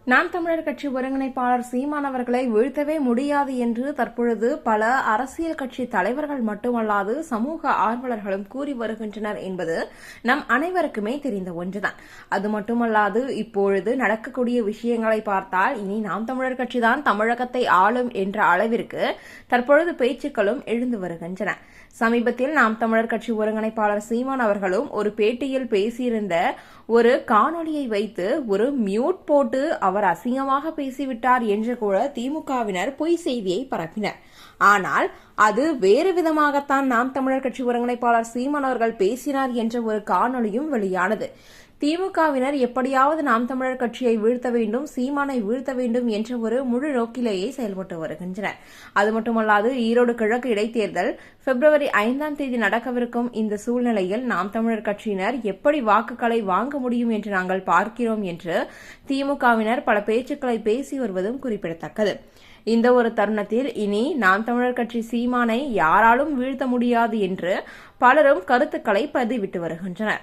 நாம் தமிழர் கட்சி ஒருங்கிணைப்பாளர் சீமான் அவர்களை வீழ்த்தவே முடியாது என்று தற்பொழுது பல அரசியல் கட்சி தலைவர்கள் மட்டுமல்லாது சமூக ஆர்வலர்களும் கூறி வருகின்றனர் என்பது நம் அனைவருக்குமே தெரிந்த ஒன்றுதான். அது மட்டுமல்லாது இப்பொழுது நடக்கக்கூடிய விஷயங்களை பார்த்தால் இனி நாம் தமிழர் கட்சிதான் தமிழகத்தை ஆளும் என்ற அளவிற்கு தற்பொழுது பேச்சுக்களும் எழுந்து வருகின்றன. சமீபத்தில் நாம் தமிழர் கட்சி ஒருங்கிணைப்பாளர் சீமான் அவர்களும் ஒரு பேட்டியில் பேசியிருந்த ஒரு காணொலியை வைத்து ஒரு மியூட் போட்டு அவர் அசிங்கமாக பேசிவிட்டார் என்று கூட திமுகவினர் பொய் செய்தியை பரப்பினர். ஆனால் அது வேறு விதமாகத்தான் நாம் தமிழர் கட்சி ஒருங்கிணைப்பாளர் சீமான் அவர்கள் பேசினார் என்ற ஒரு காணொலியும் வெளியானது. திமுகவினர் எப்படியாவது நாம் தமிழர் கட்சியை வீழ்த்த வேண்டும், சீமானை வீழ்த்த வேண்டும் என்ற ஒரு முழு நோக்கிலேயே செயல்பட்டு வருகின்றனர். அது மட்டுமல்லாது ஈரோடு கிழக்கு இடைத்தேர்தல் பிப்ரவரி 5ஆம் தேதி நடக்கவிருக்கும் இந்த சூழ்நிலையில் நாம் தமிழர் கட்சியினர் எப்படி வாக்குகளை வாங்க முடியும் என்று நாங்கள் பார்க்கிறோம் என்று திமுகவினர் பல பேச்சுக்களை பேசி வருவதும் குறிப்பிடத்தக்கது. இந்த ஒரு தருணத்தில் இனி நாம் தமிழர் கட்சி சீமானை யாராலும் வீழ்த்த முடியாது என்று பலரும் கருத்துக்களை பதிவிட்டு வருகின்றனர்.